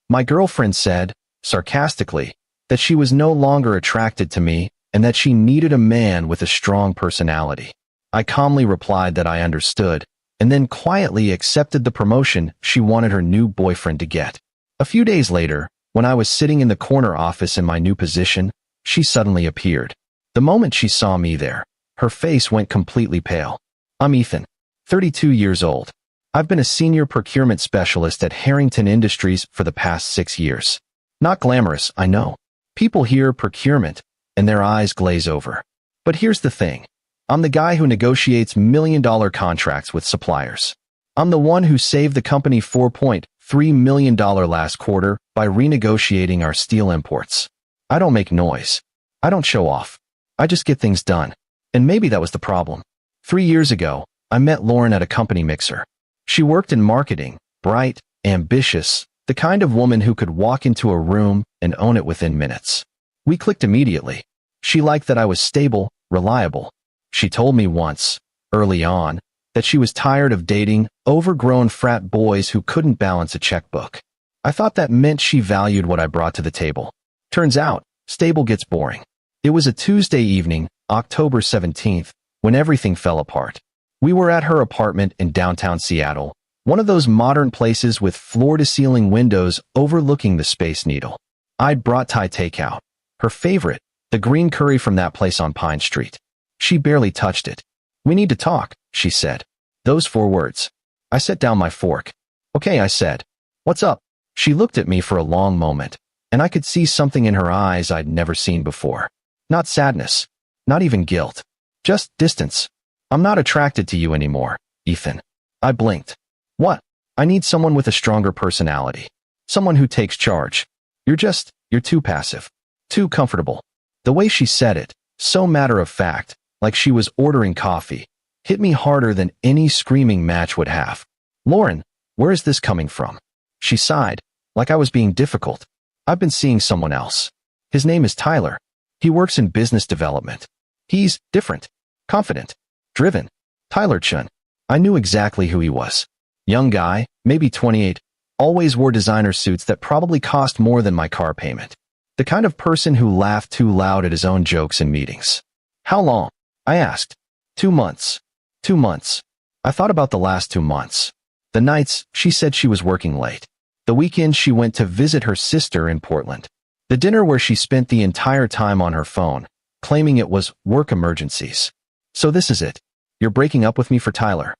My girlfriend said, sarcastically, that she was no longer attracted to me and that she needed a man with a strong personality. I calmly replied that I understood, and then quietly accepted the promotion she wanted her new boyfriend to get. A few days later, when I was sitting in the corner office in my new position, she suddenly appeared. The moment she saw me there, her face went completely pale. I'm Ethan, 32 years old. I've been a senior procurement specialist at Harrington Industries for the past 6 years. Not glamorous, I know. People hear procurement, and their eyes glaze over. But here's the thing. I'm the guy who negotiates million-dollar contracts with suppliers. I'm the one who saved the company $4.3 million last quarter by renegotiating our steel imports. I don't make noise. I don't show off. I just get things done. And maybe that was the problem. 3 years ago, I met Lauren at a company mixer. She worked in marketing, bright, ambitious, the kind of woman who could walk into a room and own it within minutes. We clicked immediately. She liked that I was stable, reliable. She told me once, early on, that she was tired of dating overgrown frat boys who couldn't balance a checkbook. I thought that meant she valued what I brought to the table. Turns out, stable gets boring. It was a Tuesday evening, October 17th, when everything fell apart. We were at her apartment in downtown Seattle, one of those modern places with floor-to-ceiling windows overlooking the Space Needle. I'd brought Thai takeout, her favorite, the green curry from that place on Pine Street. She barely touched it. "We need to talk," she said. Those 4 words. I set down my fork. "Okay," I said. "What's up?" She looked at me for a long moment, and I could see something in her eyes I'd never seen before. Not sadness, not even guilt, just distance. "I'm not attracted to you anymore, Ethan." I blinked. "What?" "I need someone with a stronger personality. Someone who takes charge. You're too passive. Too comfortable." The way she said it, so matter of fact, like she was ordering coffee, hit me harder than any screaming match would have. "Lauren, where is this coming from?" She sighed, like I was being difficult. "I've been seeing someone else. His name is Tyler. He works in business development. He's different, confident, driven." Tyler Chun. I knew exactly who he was. Young guy, maybe 28, always wore designer suits that probably cost more than my car payment. The kind of person who laughed too loud at his own jokes in meetings. "How long?" I asked. 2 months. 2 months. I thought about the last 2 months. The nights, she said she was working late. The weekends she went to visit her sister in Portland. The dinner where she spent the entire time on her phone, claiming it was work emergencies. "So this is it. You're breaking up with me for Tyler?"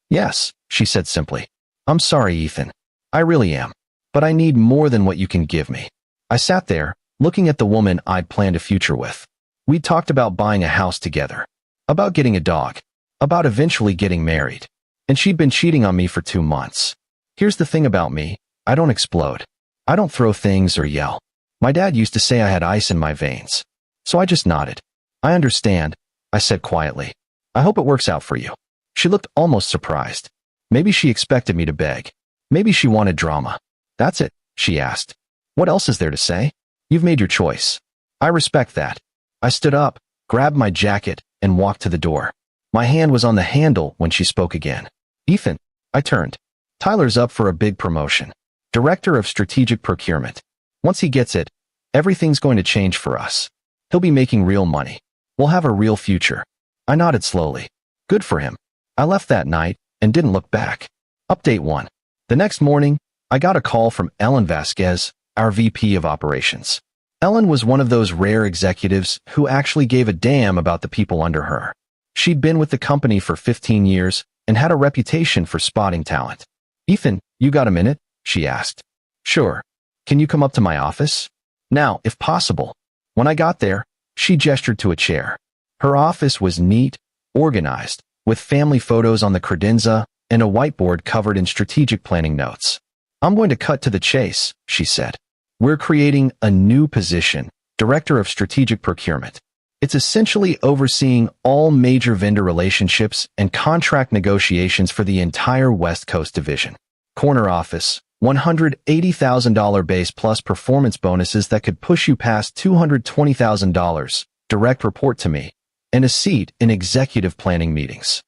"Yes," she said simply. "I'm sorry, Ethan. I really am. But I need more than what you can give me." I sat there, looking at the woman I'd planned a future with. We'd talked about buying a house together, about getting a dog, about eventually getting married. And she'd been cheating on me for 2 months. Here's the thing about me, I don't explode. I don't throw things or yell. My dad used to say I had ice in my veins. So I just nodded. "I understand," I said quietly. "I hope it works out for you." She looked almost surprised. Maybe she expected me to beg. Maybe she wanted drama. "That's it?" she asked. "What else is there to say? You've made your choice. I respect that." I stood up, grabbed my jacket, and walked to the door. My hand was on the handle when she spoke again. "Ethan," I turned. "Tyler's up for a big promotion. Director of Strategic Procurement. Once he gets it, everything's going to change for us. He'll be making real money. We'll have a real future." I nodded slowly. Good for him. I left that night and didn't look back. Update 1. The next morning, I got a call from Ellen Vasquez, our VP of Operations. Ellen was one of those rare executives who actually gave a damn about the people under her. She'd been with the company for 15 years and had a reputation for spotting talent. "Ethan, you got a minute?" she asked. "Sure. Can you come up to my office?" "Now, if possible." When I got there, she gestured to a chair. Her office was neat, organized, with family photos on the credenza and a whiteboard covered in strategic planning notes. "I'm going to cut to the chase," she said. "We're creating a new position, Director of Strategic Procurement. It's essentially overseeing all major vendor relationships and contract negotiations for the entire West Coast division. Corner office, $180,000 base plus performance bonuses that could push you past $220,000, direct report to me, and a seat in executive planning meetings."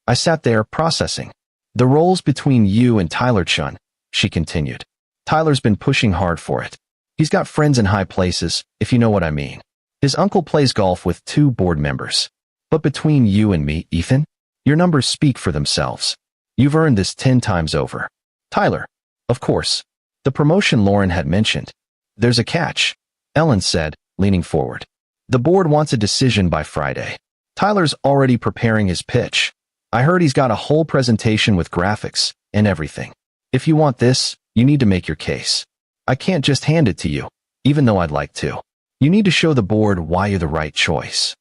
I sat there processing. "The roles between you and Tyler Chun," she continued. Tyler's been pushing hard for it. He's got friends in high places, if you know what I mean. His uncle plays golf with 2 board members. But between you and me, Ethan, your numbers speak for themselves. You've earned this 10 times over. Tyler, of course. The promotion Lauren had mentioned. There's a catch, Ellen said, leaning forward. The board wants a decision by Friday. Tyler's already preparing his pitch. I heard he's got a whole presentation with graphics and everything. If you want this, you need to make your case. I can't just hand it to you, even though I'd like to. You need to show the board why you're the right choice.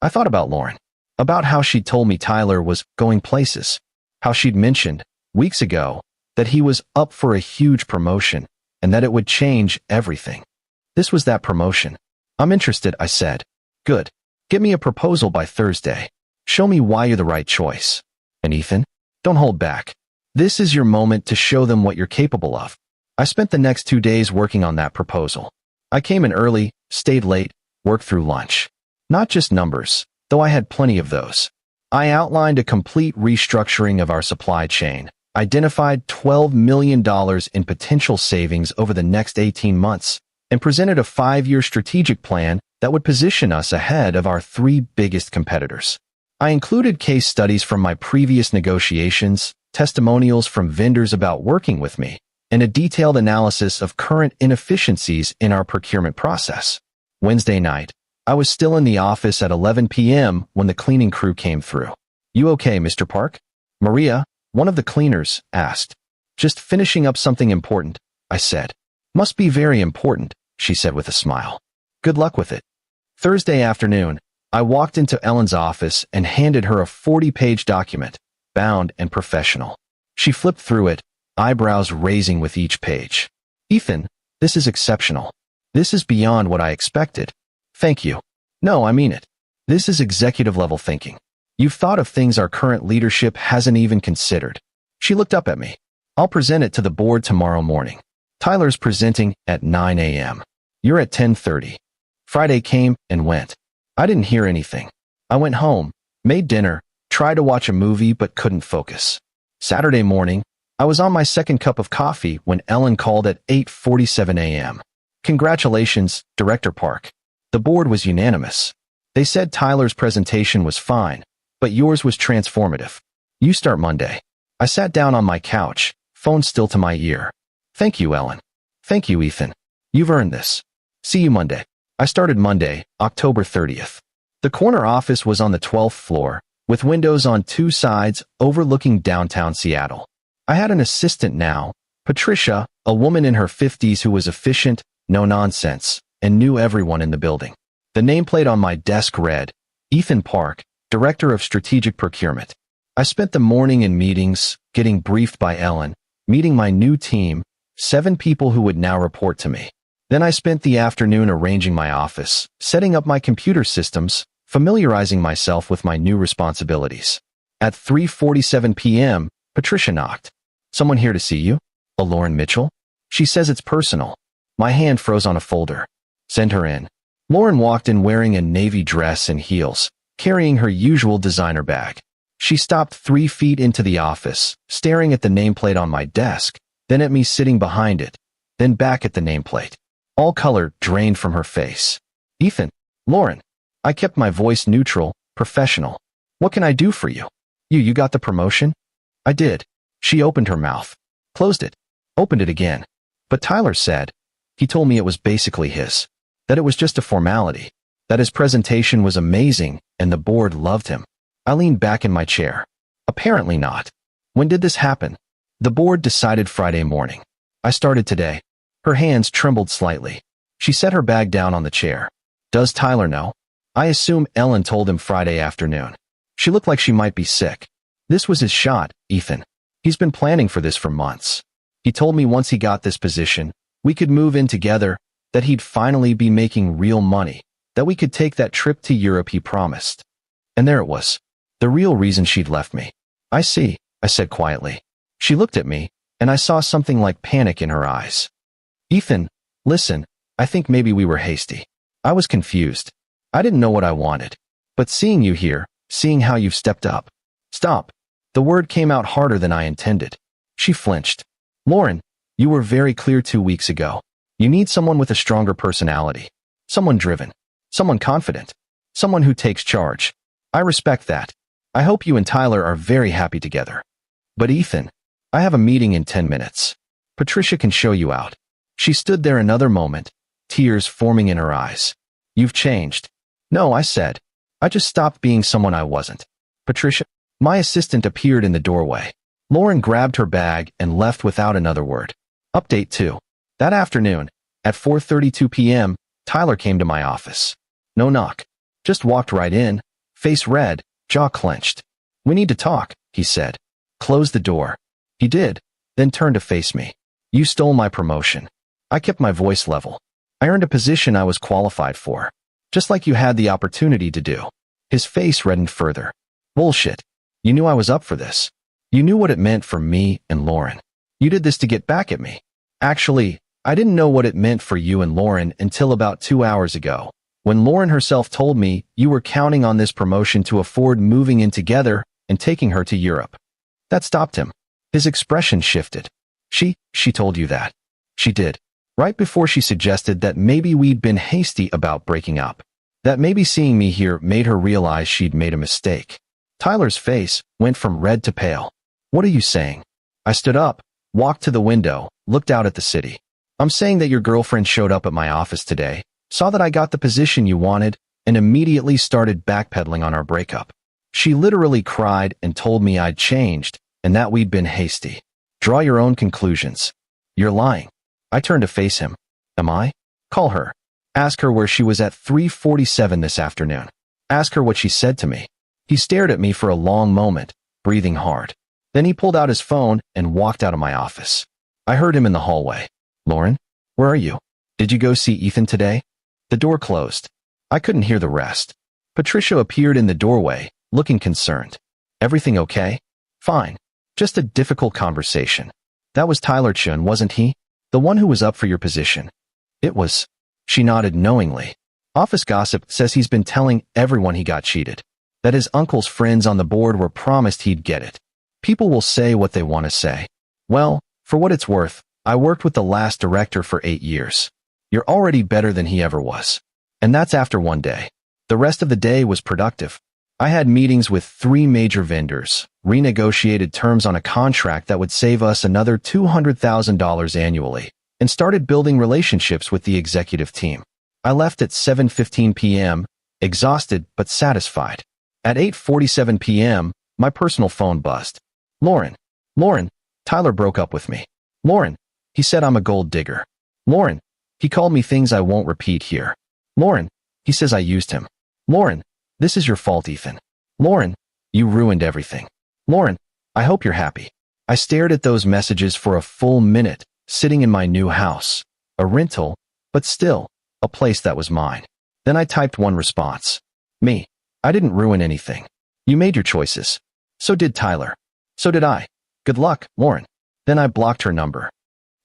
I thought about Lauren, about how she'd told me Tyler was going places, how she'd mentioned, weeks ago, that he was up for a huge promotion and that it would change everything. This was that promotion. I'm interested, I said. Good. Get me a proposal by Thursday. Show me why you're the right choice. And Ethan, don't hold back. This is your moment to show them what you're capable of. I spent the next 2 days working on that proposal. I came in early, stayed late, worked through lunch. Not just numbers, though I had plenty of those. I outlined a complete restructuring of our supply chain, identified $12 million in potential savings over the next 18 months, and presented a 5-year strategic plan that would position us ahead of our 3 biggest competitors. I included case studies from my previous negotiations, testimonials from vendors about working with me, and a detailed analysis of current inefficiencies in our procurement process. Wednesday night, I was still in the office at 11 p.m. when the cleaning crew came through. You okay, Mr. Park? Maria, one of the cleaners, asked. Just finishing up something important, I said. Must be very important, she said with a smile. Good luck with it. Thursday afternoon, I walked into Ellen's office and handed her a 40-page document, bound and professional. She flipped through it, eyebrows raising with each page. Ethan, this is exceptional. This is beyond what I expected. Thank you. No, I mean it. This is executive-level thinking. You've thought of things our current leadership hasn't even considered. She looked up at me. I'll present it to the board tomorrow morning. Tyler's presenting at 9 a.m. You're at 10:30. Friday came and went. I didn't hear anything. I went home, made dinner, tried to watch a movie but couldn't focus. Saturday morning, I was on my second cup of coffee when Ellen called at 8:47 a.m. Congratulations, Director Park. The board was unanimous. They said Tyler's presentation was fine, but yours was transformative. You start Monday. I sat down on my couch, phone still to my ear. Thank you, Ellen. Thank you, Ethan. You've earned this. See you Monday. I started Monday, October 30th. The corner office was on the 12th floor, with windows on 2 sides overlooking downtown Seattle. I had an assistant now, Patricia, a woman in her 50s who was efficient, no nonsense, and knew everyone in the building. The nameplate on my desk read, Ethan Park, Director of Strategic Procurement. I spent the morning in meetings, getting briefed by Ellen, meeting my new team, 7 people who would now report to me. Then I spent the afternoon arranging my office, setting up my computer systems, familiarizing myself with my new responsibilities. At 3:47 p.m., Patricia knocked. Someone here to see you? A Lauren Mitchell? She says it's personal. My hand froze on a folder. Send her in. Lauren walked in wearing a navy dress and heels, carrying her usual designer bag. She stopped 3 feet into the office, staring at the nameplate on my desk, then at me sitting behind it, then back at the nameplate. All color drained from her face. Ethan, Lauren. I kept my voice neutral, professional. What can I do for you? You got the promotion? I did. She opened her mouth, closed it, opened it again. But Tyler said, he told me it was basically his, that it was just a formality, that his presentation was amazing and the board loved him. I leaned back in my chair. Apparently not. When did this happen? The board decided Friday morning. I started today. Her hands trembled slightly. She set her bag down on the chair. Does Tyler know? I assume Ellen told him Friday afternoon. She looked like she might be sick. This was his shot, Ethan. He's been planning for this for months. He told me once he got this position, we could move in together, that he'd finally be making real money, that we could take that trip to Europe he promised. And there it was. The real reason she'd left me. I see, I said quietly. She looked at me, and I saw something like panic in her eyes. Ethan, listen, I think maybe we were hasty. I was confused. I didn't know what I wanted. But seeing you here, seeing how you've stepped up. Stop. The word came out harder than I intended. She flinched. Lauren, You were very clear 2 weeks ago. You need someone with a stronger personality. Someone driven. Someone confident. Someone who takes charge. I respect that. I hope you and Tyler are very happy together. But Ethan, I have a meeting in 10 minutes. Patricia can show you out. She stood there another moment, tears forming in her eyes. You've changed. No, I said. I just stopped being someone I wasn't. Patricia, my assistant appeared in the doorway. Lauren grabbed her bag and left without another word. Update 2. That afternoon, at 4:32 p.m., Tyler came to my office. No knock. Just walked right in, face red, jaw clenched. We need to talk, he said. Close the door. He did, then turned to face me. You stole my promotion. I kept my voice level. I earned a position I was qualified for, just like you had the opportunity to do. His face reddened further. Bullshit. You knew I was up for this. You knew what it meant for me and Lauren. You did this to get back at me. Actually, I didn't know what it meant for you and Lauren until about 2 hours ago, when Lauren herself told me you were counting on this promotion to afford moving in together and taking her to Europe. That stopped him. His expression shifted. She told you that. She did. Right before she suggested that maybe we'd been hasty about breaking up. That maybe seeing me here made her realize she'd made a mistake. Tyler's face went from red to pale. What are you saying? I stood up, walked to the window, looked out at the city. I'm saying that your girlfriend showed up at my office today, saw that I got the position you wanted, and immediately started backpedaling on our breakup. She literally cried and told me I'd changed and that we'd been hasty. Draw your own conclusions. You're lying. I turned to face him. Am I? Call her. Ask her where she was at 3:47 this afternoon. Ask her what she said to me. He stared at me for a long moment, breathing hard. Then he pulled out his phone and walked out of my office. I heard him in the hallway. Lauren, where are you? Did you go see Ethan today? The door closed. I couldn't hear the rest. Patricia appeared in the doorway, looking concerned. Everything okay? Fine. Just a difficult conversation. That was Tyler Chun, wasn't he? The one who was up for your position. It was. She nodded knowingly. Office gossip says he's been telling everyone he got cheated. That his uncle's friends on the board were promised he'd get it. People will say what they want to say. Well, for what it's worth, I worked with the last director for 8 years. You're already better than he ever was. And that's after one day. The rest of the day was productive. I had meetings with 3 major vendors, renegotiated terms on a contract that would save us another $200,000 annually, and started building relationships with the executive team. I left at 7:15 p.m., exhausted but satisfied. At 8:47 p.m., my personal phone buzzed. Lauren, Tyler broke up with me. Lauren, he said I'm a gold digger. Lauren, he called me things I won't repeat here. Lauren, he says I used him. Lauren, this is your fault, Ethan. Lauren, you ruined everything. Lauren, I hope you're happy. I stared at those messages for a full minute, sitting in my new house. A rental, but still, a place that was mine. Then I typed one response. Me. I didn't ruin anything. You made your choices. So did Tyler. So did I. Good luck, Lauren. Then I blocked her number.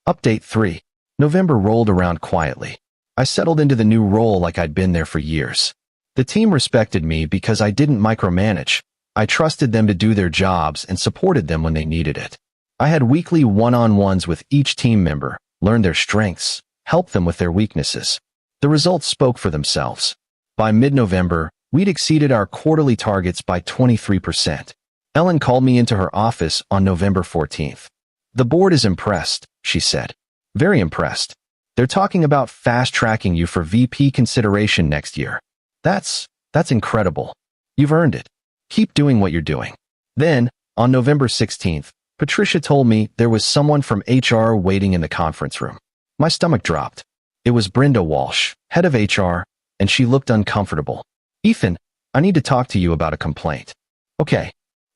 Update 3. November rolled around quietly. I settled into the new role like I'd been there for years. The team respected me because I didn't micromanage. I trusted them to do their jobs and supported them when they needed it. I had weekly one-on-ones with each team member, learned their strengths, helped them with their weaknesses. The results spoke for themselves. By mid-November, we'd exceeded our quarterly targets by 23%. Ellen called me into her office on November 14th. The board is impressed, she said. Very impressed. They're talking about fast-tracking you for VP consideration next year. That's incredible. You've earned it. Keep doing what you're doing. Then, on November 16th, Patricia told me there was someone from HR waiting in the conference room. My stomach dropped. It was Brenda Walsh, head of HR, and she looked uncomfortable. Ethan, I need to talk to you about a complaint. Okay.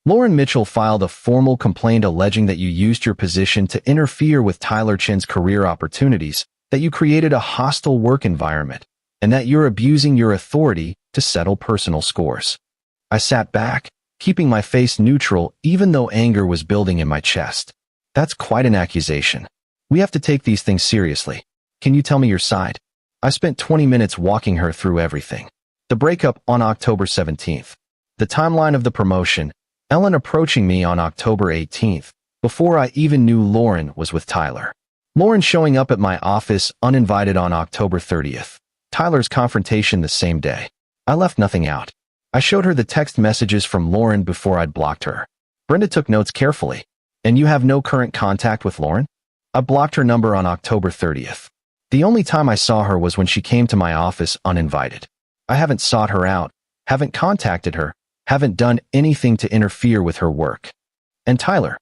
Lauren Mitchell filed a formal complaint alleging that you used your position to interfere with Tyler Chin's career opportunities, that you created a hostile work environment, and that you're abusing your authority to settle personal scores. I sat back, keeping my face neutral even though anger was building in my chest. That's quite an accusation. We have to take these things seriously. Can you tell me your side? I spent 20 minutes walking her through everything. The breakup on October 17th. The timeline of the promotion, Ellen approaching me on October 18th, before I even knew Lauren was with Tyler. Lauren showing up at my office uninvited on October 30th. Tyler's confrontation the same day. I left nothing out. I showed her the text messages from Lauren before I'd blocked her. Brenda took notes carefully. And you have no current contact with Lauren? I blocked her number on October 30th. The only time I saw her was when she came to my office uninvited. I haven't sought her out, haven't contacted her, haven't done anything to interfere with her work. And Tyler?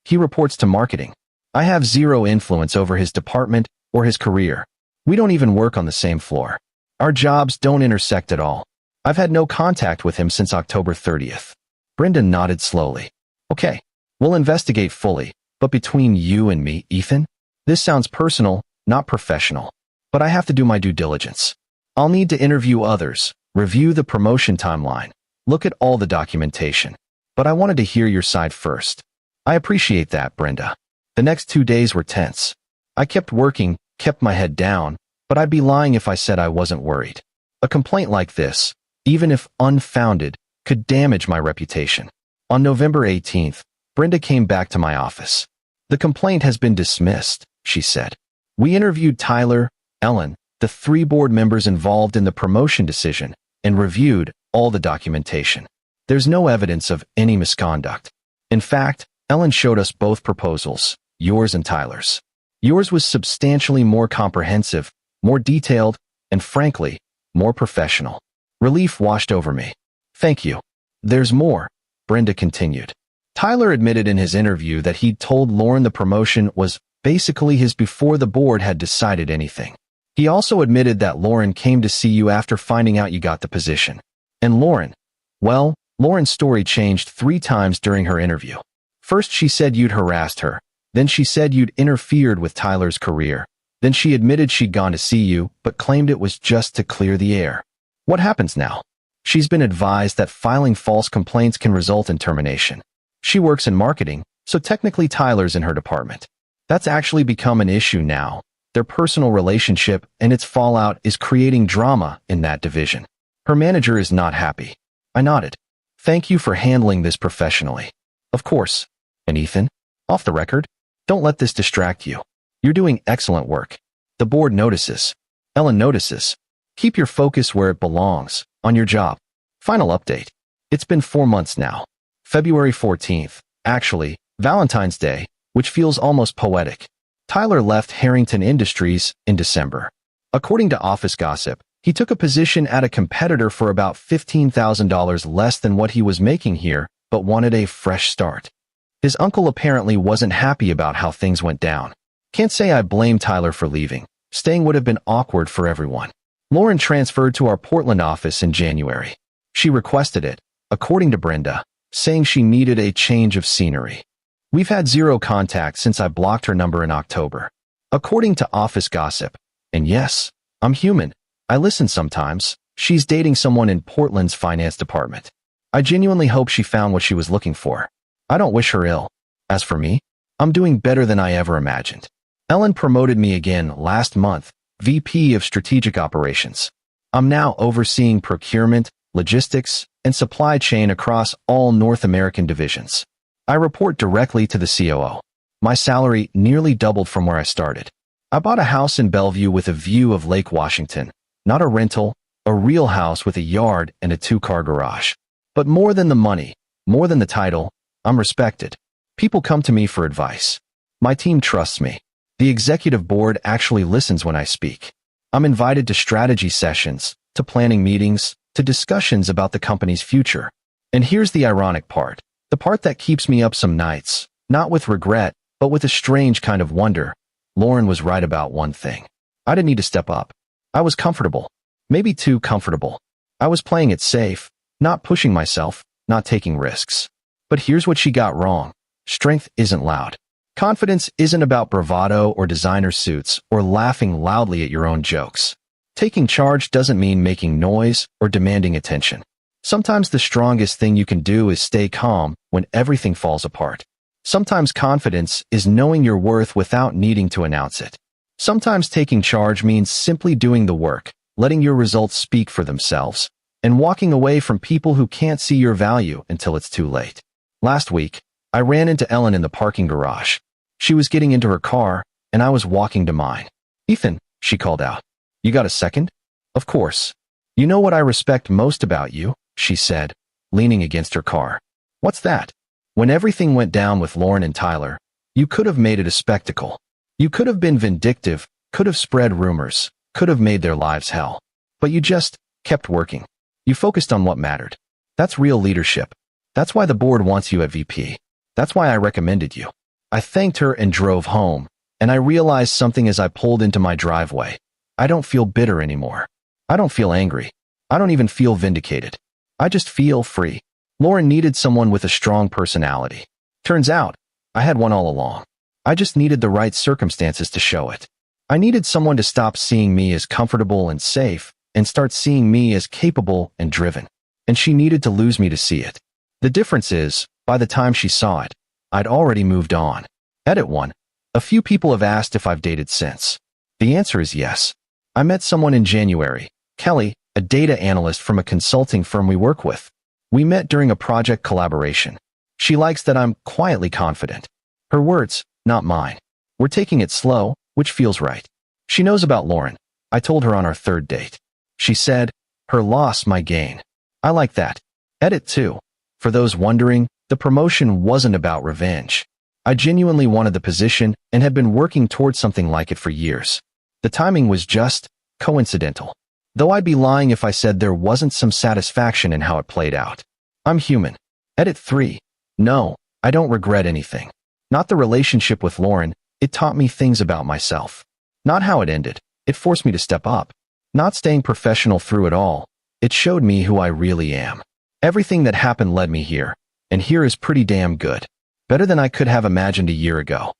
He reports to marketing. I have zero influence over his department or his career. We don't even work on the same floor. Our jobs don't intersect at all. I've had no contact with him since October 30th. Brenda nodded slowly. Okay, we'll investigate fully, but between you and me, Ethan? This sounds personal, not professional. But I have to do my due diligence. I'll need to interview others, review the promotion timeline, look at all the documentation. But I wanted to hear your side first. I appreciate that, Brenda. The next 2 days were tense. I kept working, kept my head down, but I'd be lying if I said I wasn't worried. A complaint like this, even if unfounded, could damage my reputation. On November 18th, Brenda came back to my office. The complaint has been dismissed, she said. We interviewed Tyler, Ellen, the 3 board members involved in the promotion decision, and reviewed all the documentation. There's no evidence of any misconduct. In fact, Ellen showed us both proposals, yours and Tyler's. Yours was substantially more comprehensive, more detailed, and frankly, more professional. Relief washed over me. Thank you. There's more, Brenda continued. Tyler admitted in his interview that he'd told Lauren the promotion was basically his before the board had decided anything. He also admitted that Lauren came to see you after finding out you got the position. And Lauren's story changed 3 times during her interview. First, she said you'd harassed her. Then she said you'd interfered with Tyler's career. Then she admitted she'd gone to see you, but claimed it was just to clear the air. What happens now? She's been advised that filing false complaints can result in termination. She works in marketing, so technically Tyler's in her department. That's actually become an issue now. Their personal relationship and its fallout is creating drama in that division. Her manager is not happy. I nodded. Thank you for handling this professionally. Of course. And Ethan? Off the record? Don't let this distract you. You're doing excellent work. The board notices. Ellen notices. Keep your focus where it belongs, on your job. Final update. It's been 4 months now. February 14th, actually, Valentine's Day, which feels almost poetic. Tyler left Harrington Industries in December. According to office gossip, he took a position at a competitor for about $15,000 less than what he was making here, but wanted a fresh start. His uncle apparently wasn't happy about how things went down. Can't say I blame Tyler for leaving. Staying would have been awkward for everyone. Lauren transferred to our Portland office in January. She requested it, according to Brenda, saying she needed a change of scenery. We've had 0 contact since I blocked her number in October. According to office gossip, and yes, I'm human, I listen sometimes, she's dating someone in Portland's finance department. I genuinely hope she found what she was looking for. I don't wish her ill. As for me, I'm doing better than I ever imagined. Ellen promoted me again last month, VP of Strategic Operations. I'm now overseeing procurement, logistics, and supply chain across all North American divisions. I report directly to the COO. My salary nearly doubled from where I started. I bought a house in Bellevue with a view of Lake Washington. Not a rental, a real house with a yard and a 2-car garage. But more than the money, more than the title, I'm respected. People come to me for advice. My team trusts me. The executive board actually listens when I speak. I'm invited to strategy sessions, to planning meetings, to discussions about the company's future. And here's the ironic part. The part that keeps me up some nights, not with regret, but with a strange kind of wonder. Lauren was right about one thing. I didn't need to step up. I was comfortable. Maybe too comfortable. I was playing it safe, not pushing myself, not taking risks. But here's what she got wrong. Strength isn't loud. Confidence isn't about bravado or designer suits or laughing loudly at your own jokes. Taking charge doesn't mean making noise or demanding attention. Sometimes the strongest thing you can do is stay calm when everything falls apart. Sometimes confidence is knowing your worth without needing to announce it. Sometimes taking charge means simply doing the work, letting your results speak for themselves, and walking away from people who can't see your value until it's too late. Last week, I ran into Ellen in the parking garage. She was getting into her car, and I was walking to mine. "Ethan," she called out. "You got a second?" "Of course." "You know what I respect most about you?" she said, leaning against her car. "What's that?" "When everything went down with Lauren and Tyler, you could have made it a spectacle. You could have been vindictive, could have spread rumors, could have made their lives hell. But you just kept working. You focused on what mattered. That's real leadership. That's why the board wants you at VP. That's why I recommended you." I thanked her and drove home, and I realized something as I pulled into my driveway. I don't feel bitter anymore. I don't feel angry. I don't even feel vindicated. I just feel free. Lauren needed someone with a strong personality. Turns out, I had one all along. I just needed the right circumstances to show it. I needed someone to stop seeing me as comfortable and safe and start seeing me as capable and driven. And she needed to lose me to see it. The difference is, by the time she saw it, I'd already moved on. Edit 1. A few people have asked if I've dated since. The answer is yes. I met someone in January, Kelly, a data analyst from a consulting firm we work with. We met during a project collaboration. She likes that I'm quietly confident. Her words, not mine. We're taking it slow, which feels right. She knows about Lauren. I told her on our third date. She said, "Her loss, my gain." I like that. Edit 2. For those wondering, the promotion wasn't about revenge. I genuinely wanted the position and had been working towards something like it for years. The timing was just coincidental. Though I'd be lying if I said there wasn't some satisfaction in how it played out. I'm human. Edit 3. No, I don't regret anything. Not the relationship with Lauren. It taught me things about myself. Not how it ended. It forced me to step up. Not staying professional through it all. It showed me who I really am. Everything that happened led me here, and here is pretty damn good. Better than I could have imagined a year ago.